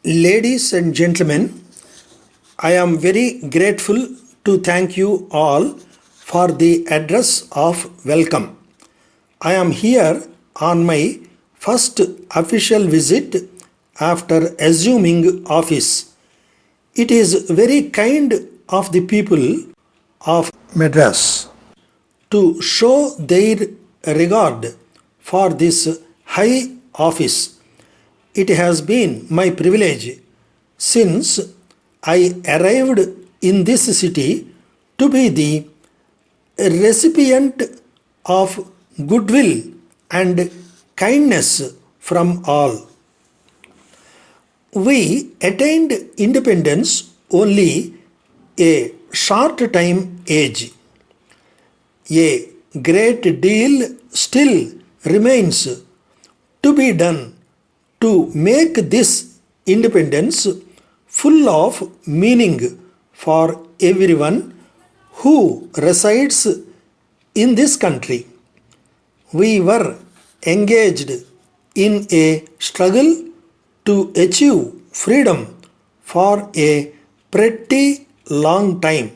Ladies and gentlemen, I am very grateful to thank you all for the address of welcome. I am here on my first official visit after assuming office. It is very kind of the people of Madras to show their regard for this high office. It has been my privilege since I arrived in this city to be the recipient of goodwill and kindness from all. We attained independence only a short time age. A great deal still remains to be done to make this independence full of meaning for everyone who resides in this country. We were engaged in a struggle to achieve freedom for a pretty long time.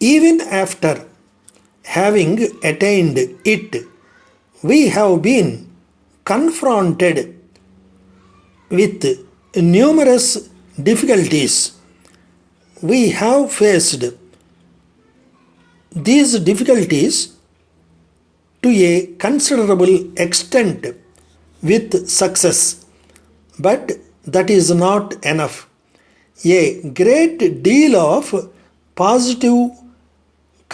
Even after having attained it, we have been confronted with numerous difficulties. We have faced these difficulties to a considerable extent with success, but that is not enough. A great deal of positive,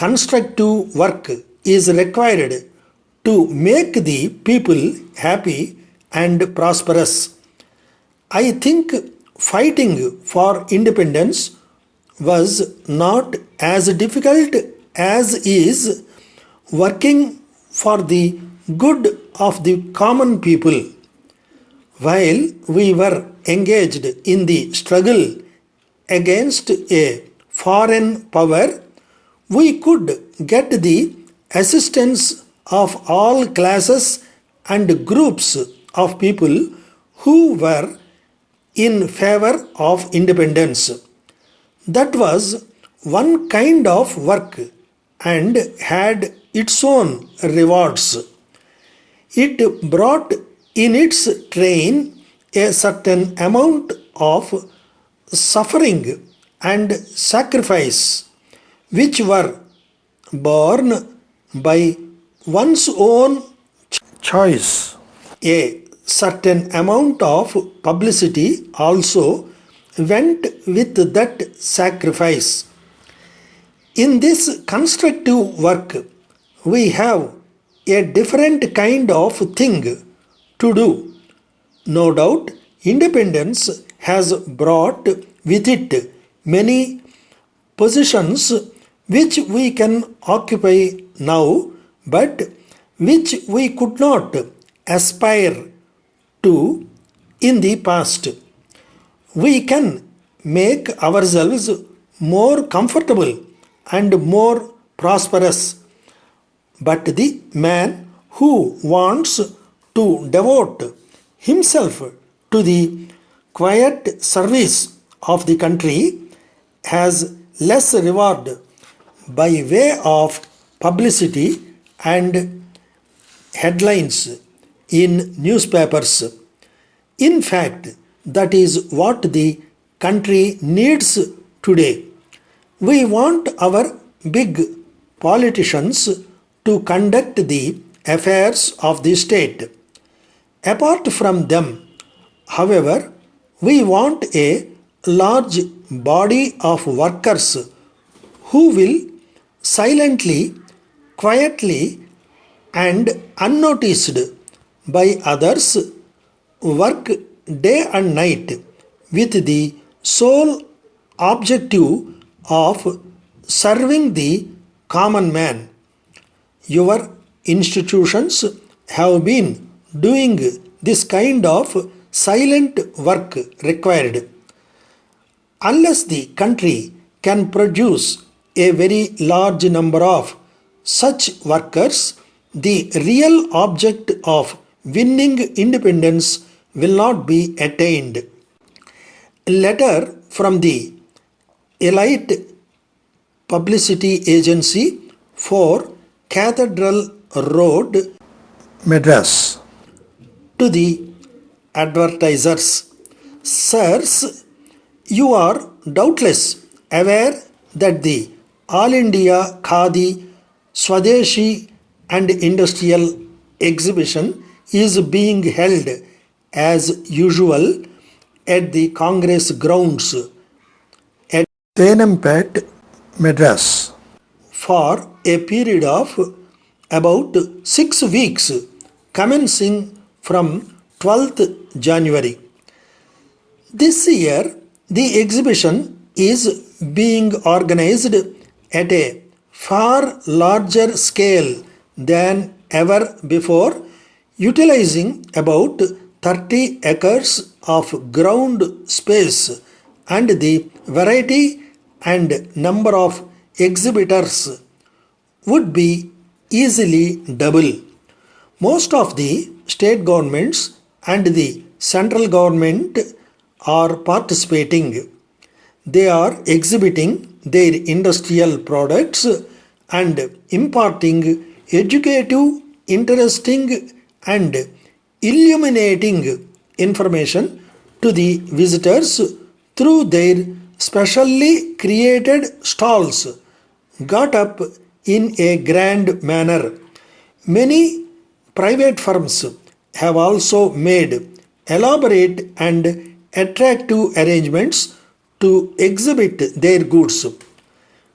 constructive work is required to make the people happy and prosperous. I think fighting for independence was not as difficult as is working for the good of the common people. While we were engaged in the struggle against a foreign power, we could get the assistance of all classes and groups of people who were in favor of independence. That was one kind of work and had its own rewards. It brought in its train a certain amount of suffering and sacrifice, which were borne by one's own choice. A certain amount of publicity also went with that sacrifice. In this constructive work, we have a different kind of thing to do. No doubt, independence has brought with it many positions which we can occupy now, but which we could not aspire to in the past. We can make ourselves more comfortable and more prosperous, but the man who wants to devote himself to the quiet service of the country has less reward by way of publicity and headlines in newspapers. In fact, that is what the country needs today. We want our big politicians to conduct the affairs of the state. Apart from them, however, we want a large body of workers who will silently, quietly, and unnoticed by others work day and night with the sole objective of serving the common man. Your institutions have been doing this kind of silent work required. Unless the country can produce a very large number of such workers, the real object of winning independence will not be attained. letter from the Elite Publicity Agency for Cathedral Road, Madras. To the advertisers, sirs, you are doubtless aware that the All India Khadi Swadeshi and Industrial Exhibition is being held as usual at the Congress grounds at Tenampat, Madras, for a period of about 6 weeks, commencing from 12th January. This year, the exhibition is being organized at a far larger scale than ever before, utilizing about 30 acres of ground space, and the variety and number of exhibitors would be easily double. Most of the state governments and the central government are participating. They are exhibiting their industrial products and imparting educative, interesting, and illuminating information to the visitors through their specially created stalls got up in a grand manner. Many private firms have also made elaborate and attractive arrangements to exhibit their goods.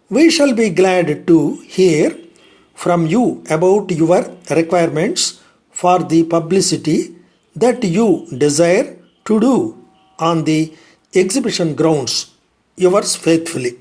We shall be glad to hear from you about your requirements for the publicity that you desire to do on the exhibition grounds. Yours faithfully.